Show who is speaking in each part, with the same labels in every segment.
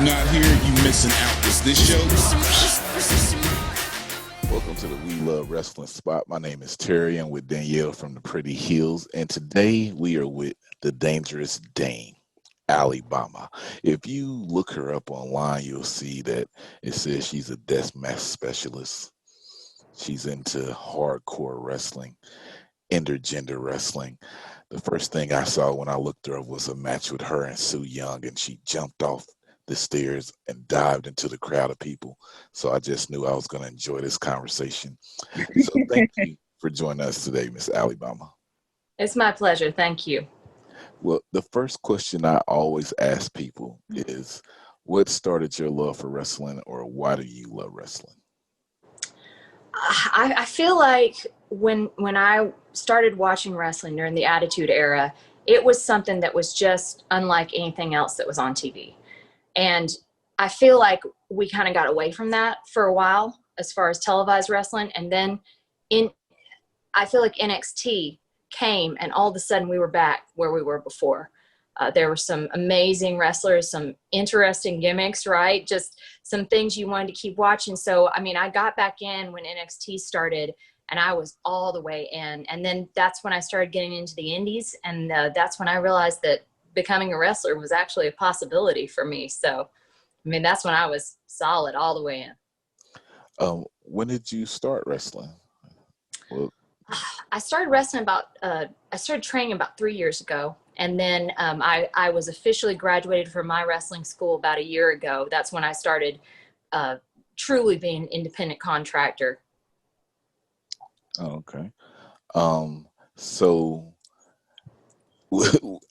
Speaker 1: not here, you missing out. Is this show?
Speaker 2: Welcome to the We Love Wrestling spot. My name is Terry. I'm with Danielle from the Pretty Hills, and today we are with the dangerous Dane, Bama. If you look her up online, you'll see that it says she's a deathmatch specialist. She's into hardcore wrestling, intergender wrestling. The first thing I saw when I looked her up was a match with her and Sue Young, and she jumped off the stairs and dived into the crowd of people. So I just knew I was going to enjoy this conversation. So thank you for joining us today, Miss Bama.
Speaker 3: It's my pleasure. Thank you.
Speaker 2: Well, the first question I always ask people is, what started your love for wrestling, or why do you love wrestling?
Speaker 3: I feel like when I started watching wrestling during the Attitude Era, it was something that was just unlike anything else that was on TV. And I feel like we kind of got away from that for a while as far as televised wrestling. And then I feel like NXT came and all of a sudden we were back where we were before. There were some amazing wrestlers, some interesting gimmicks, right? Just some things you wanted to keep watching. So, I mean, I got back in when NXT started and I was all the way in. And then that's when I started getting into the indies. And that's when I realized that becoming a wrestler was actually a possibility for me. So, I mean, that's when I was solid all the way in.
Speaker 2: When did you start wrestling? Well,
Speaker 3: I started wrestling I started training about 3 years ago. And then I was officially graduated from my wrestling school about a year ago. That's when I started truly being an independent contractor.
Speaker 2: okay. So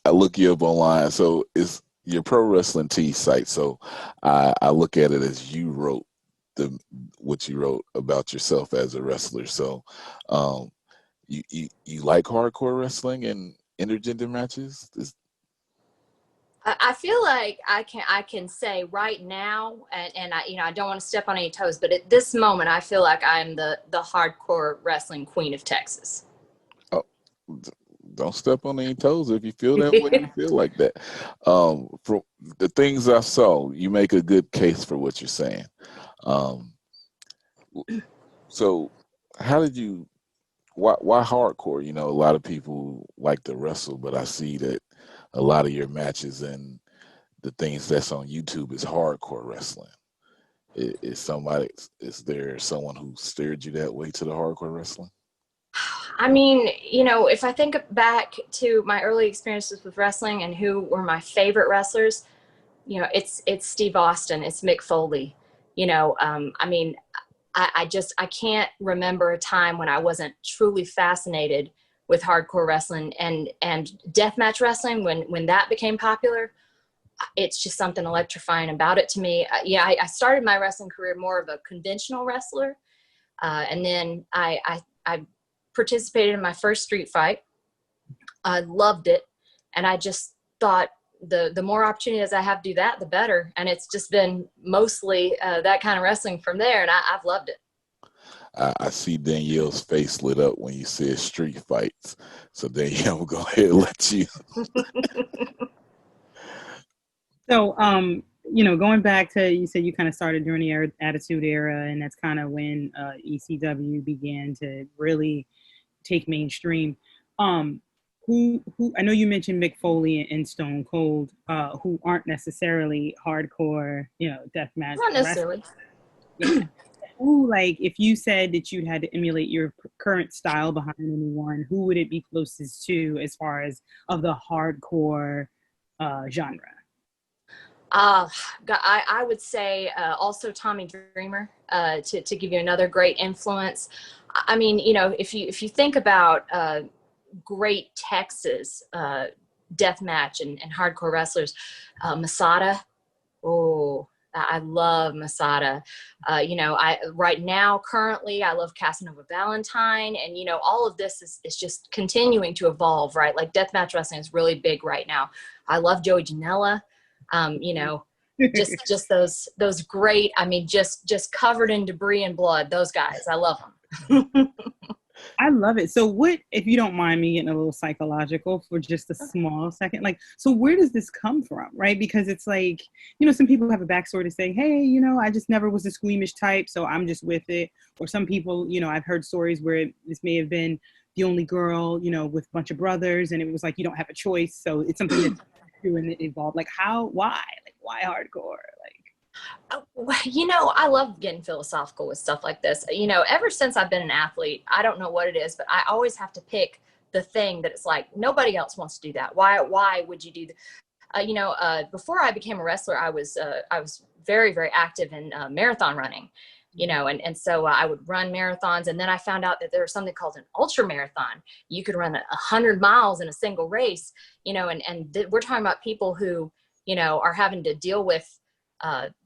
Speaker 2: I look you up online. So it's your Pro Wrestling Tees site. So I look at it as you wrote what you wrote about yourself as a wrestler. So you like hardcore wrestling and intergender matches?
Speaker 3: I feel like I can say right now, and I don't want to step on any toes, but at this moment, I feel like I'm the hardcore wrestling queen of Texas.
Speaker 2: Oh, don't step on any toes if you feel that way. You feel like that. From the things I saw, you make a good case for what you're saying. So how did you? Why hardcore? You know, a lot of people like to wrestle, but I see that a lot of your matches and the things that's on YouTube is hardcore wrestling. Is there someone who steered you that way to the hardcore wrestling?
Speaker 3: I mean, if I think back to my early experiences with wrestling and who were my favorite wrestlers, it's Steve Austin, it's Mick Foley. I mean, I can't remember a time when I wasn't truly fascinated with hardcore wrestling and deathmatch wrestling. When that became popular, it's just something electrifying about it to me. I started my wrestling career more of a conventional wrestler. And then I participated in my first street fight. I loved it. And I just thought the more opportunities I have to do that, the better. And it's just been mostly that kind of wrestling from there. And I've loved it.
Speaker 2: I see Danielle's face lit up when you said street fights. So Danielle, we'll go ahead and let you.
Speaker 4: So, going back to, you said you kind of started during the Attitude Era, and that's kind of when ECW began to really take mainstream. Who I know you mentioned Mick Foley and Stone Cold, who aren't necessarily hardcore, deathmatch.
Speaker 3: Not necessarily.
Speaker 4: Who, like, if you said that you had to emulate your current style behind anyone, who would it be closest to as far as of the hardcore genre?
Speaker 3: I would say also Tommy Dreamer to give you another great influence. I mean, if you think about great Texas deathmatch and hardcore wrestlers, Masada. Oh, I love Masada. Right now, currently, I love Casanova Valentine, and all of this is just continuing to evolve, right? Like deathmatch wrestling is really big right now. I love Joey Janela. Just those great. I mean, just covered in debris and blood. Those guys, I love them.
Speaker 4: I love it. So what, if you don't mind me getting a little psychological for just a small second, like, so where does this come from, right? Because it's like, some people have a backstory to say, hey, I just never was a squeamish type, so I'm just with it. Or some people, I've heard stories where this may have been the only girl, with a bunch of brothers, and it was like, you don't have a choice. So it's something that you and it evolved. Like why? Like, why hardcore? Like,
Speaker 3: I love getting philosophical with stuff like this. Ever since I've been an athlete, I don't know what it is, but I always have to pick the thing that it's like, nobody else wants to do that. Why would you do that? Before I became a wrestler, I was very, very active in marathon running, and so I would run marathons. And then I found out that there was something called an ultra marathon. You could run 100 miles in a single race, and we're talking about people who, are having to deal with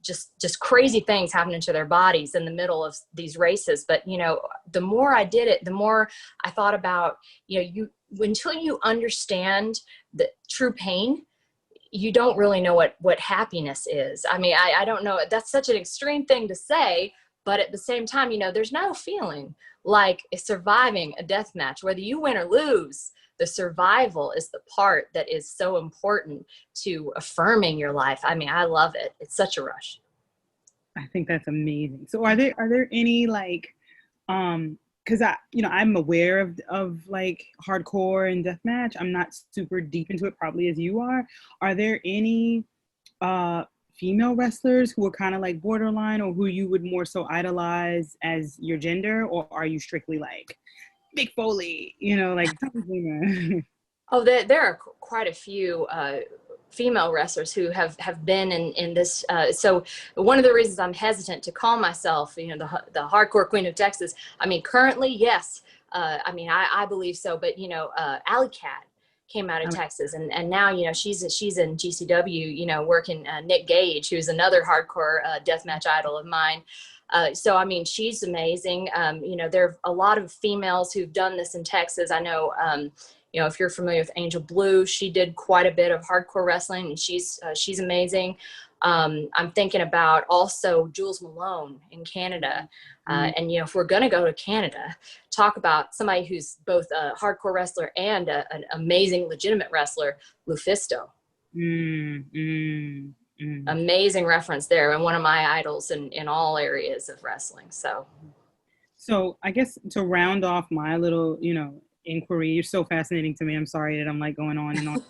Speaker 3: just crazy things happening to their bodies in the middle of these races. But, the more I did it, the more I thought about, until you understand the true pain, you don't really know what happiness is. I mean, I don't know. That's such an extreme thing to say, but at the same time, there's no feeling like surviving a death match, whether you win or lose. The survival is the part that is so important to affirming your life. I mean, I love it. It's such a rush.
Speaker 4: I think that's amazing. So are there any like, because I'm aware of like hardcore and deathmatch. I'm not super deep into it, probably as you are. Are there any female wrestlers who are kind of like borderline, or who you would more so idolize as your gender, or are you strictly like Mick Foley, like?
Speaker 3: Oh, there are quite a few female wrestlers who have been in this. So one of the reasons I'm hesitant to call myself, the hardcore queen of Texas. I mean, currently, yes. I believe so. But Alley Cat came out of Texas, and now she's in GCW. Working Nick Gage, who's another hardcore deathmatch idol of mine. So, I mean, she's amazing. There are a lot of females who've done this in Texas. I know, if you're familiar with Angel Blue, she did quite a bit of hardcore wrestling, and she's amazing. I'm thinking about also Jules Malone in Canada. And, if we're going to go to Canada, talk about somebody who's both a hardcore wrestler and an amazing, legitimate wrestler, Lufisto. Amazing reference there, and one of my idols in all areas of wrestling. So
Speaker 4: I guess to round off my little inquiry, you're so fascinating to me. I'm sorry that I'm like going on and on.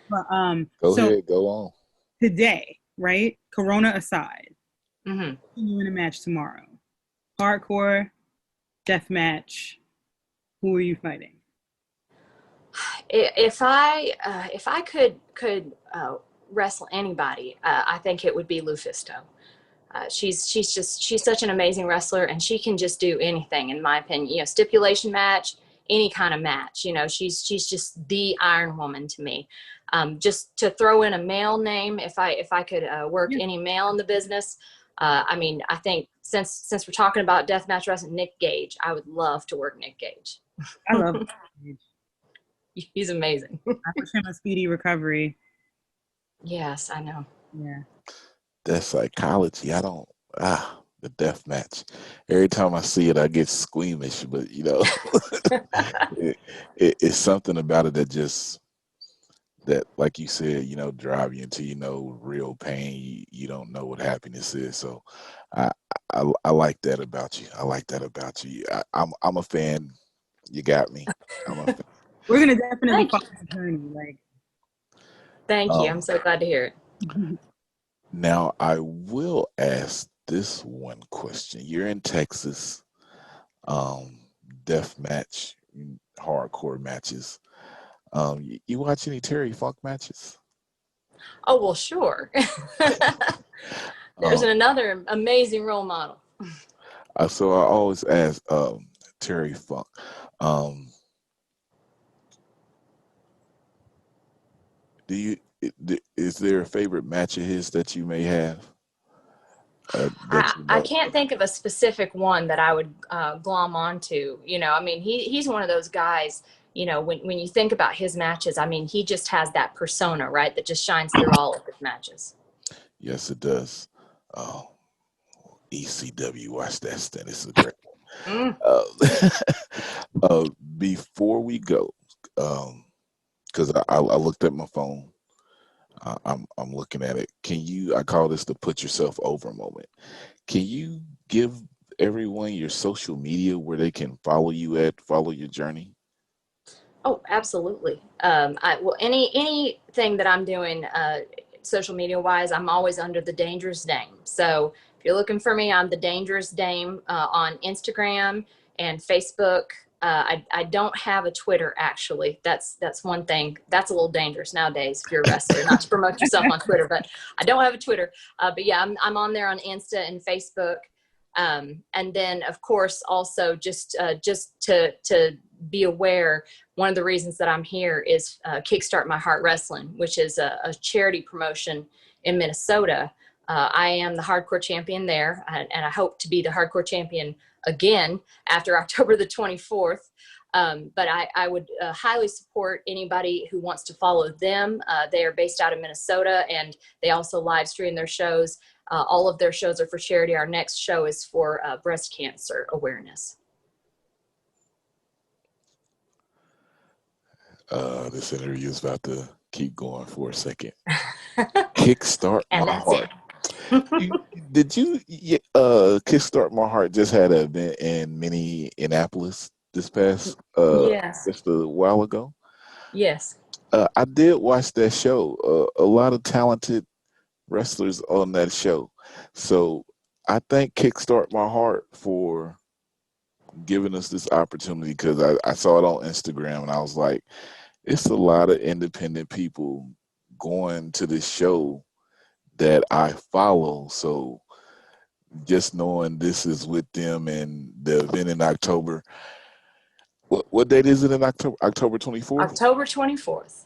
Speaker 4: But
Speaker 2: go ahead, go on.
Speaker 4: Today, right? Corona aside,
Speaker 3: mm-hmm.
Speaker 4: You in a match tomorrow, hardcore, death match. Who are you fighting?
Speaker 3: If I could wrestle anybody, I think it would be Lufisto. She's such an amazing wrestler, and she can just do anything, in my opinion. Stipulation match, any kind of match. She's just the Iron Woman to me. Just to throw in a male name, if I could work any male in the business, I think since we're talking about deathmatch wrestling, Nick Gage, I would love to work Nick Gage.
Speaker 4: I love Nick Gage.
Speaker 3: He's amazing.
Speaker 4: I wish him a speedy recovery.
Speaker 3: Yes, I know.
Speaker 4: Yeah.
Speaker 2: That psychology, the death match. Every time I see it, I get squeamish, but it's something about it that, like you said, drive you into, real pain. You don't know what happiness is. So I like that about you. I like that about you. I'm a fan. You got me. I'm a fan.
Speaker 4: We're going to definitely follow the journey.
Speaker 3: Thank you. I'm so glad to hear it.
Speaker 2: Now, I will ask this one question. You're in Texas, death match, hardcore matches. You watch any Terry Funk matches?
Speaker 3: Oh, well, sure. There's another amazing role model.
Speaker 2: So I always ask Terry Funk. Is there a favorite match of his that you may have?
Speaker 3: I can't think of a specific one that I would glom onto. He's one of those guys, when you think about his matches, he just has that persona, right, that just shines through all of his matches.
Speaker 2: Yes, it does. ECW, watch that stint. It's a great.
Speaker 3: Mm.
Speaker 2: Before we go, because I looked at my phone. I'm looking at it. Can you? I call this the put yourself over moment. Can you give everyone your social media where they can follow you at, follow your journey?
Speaker 3: Oh, absolutely. Well, anything that I'm doing social media wise, I'm always under the Dangerous Dame. So if you're looking for me, I'm the Dangerous Dame on Instagram and Facebook. I don't have a Twitter, actually. That's one thing. That's a little dangerous nowadays if you're a wrestler, not to promote yourself on Twitter, but I don't have a Twitter. But yeah, I'm on there on Insta and Facebook. And then, of course, also just to be aware, one of the reasons that I'm here is Kickstart My Heart Wrestling, which is a charity promotion in Minnesota. I am the hardcore champion there, and I hope to be the hardcore champion again after October the 24th. But I would highly support anybody who wants to follow them. They are based out of Minnesota, and they also live stream their shows. All of their shows are for charity. Our next show is for breast cancer awareness.
Speaker 2: This interview is about to keep going for a second. Kickstart
Speaker 3: And
Speaker 2: My
Speaker 3: that's
Speaker 2: Heart. Did you Kickstart My Heart just had an event in Minneapolis this past
Speaker 3: Yes.
Speaker 2: just a while ago?
Speaker 3: Yes.
Speaker 2: I did watch that show. A lot of talented wrestlers on that show. So I thank Kickstart My Heart for giving us this opportunity, because I saw it on Instagram and I was like, it's a lot of independent people going to this show that I follow. So just knowing this is with them and the event in October. What date is it in October? October 24th?
Speaker 3: October 24th.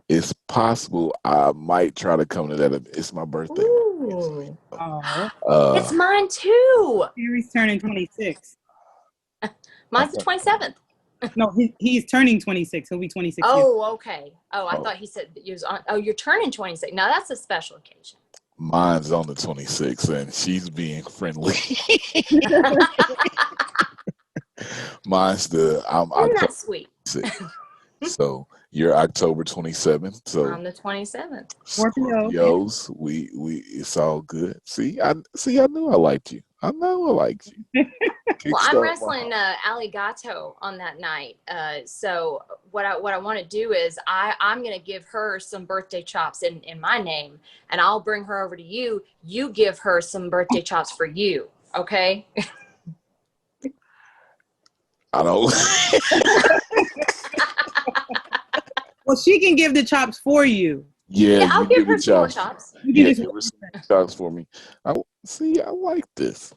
Speaker 2: It's possible I might try to come to that. It's my birthday.
Speaker 3: Ooh.
Speaker 4: Oh,
Speaker 3: It's mine too.
Speaker 4: He's turning 26.
Speaker 3: Mine's the 27th.
Speaker 4: No, he's turning 26. He'll be 26 years.
Speaker 3: Oh, okay. Oh, I thought he said he was on. Oh, you're turning 26. Now that's a special occasion.
Speaker 2: Mine's on the 26th, and she's being friendly. Mine's I'm
Speaker 3: Isn't that sweet?
Speaker 2: So you're October 27th. So
Speaker 3: I'm the 27th.
Speaker 2: Scorpios, we it's all good. See, I knew I liked you. I know I liked you.
Speaker 3: Well, I'm wrestling Alligato on that night. So what I want to do is I'm going to give her some birthday chops in my name, and I'll bring her over to you. You give her some birthday chops for you. Okay.
Speaker 2: I don't.
Speaker 4: Well, she can give the chops for you.
Speaker 2: Yeah,
Speaker 3: I'll give her some more chops.
Speaker 2: Yeah, give her some chops for me. I like this.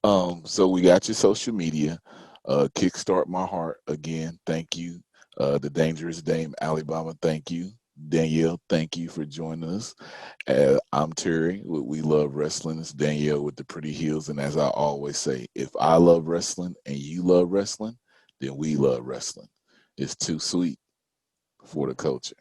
Speaker 2: So we got your social media. Kickstart My Heart again. Thank you. The Dangerous Dame, Alabama. Thank you. Danielle, thank you for joining us. I'm Terry with We Love Wrestling. It's Danielle with the Pretty Heels. And as I always say, if I love wrestling and you love wrestling, then we love wrestling. It's too sweet for the culture.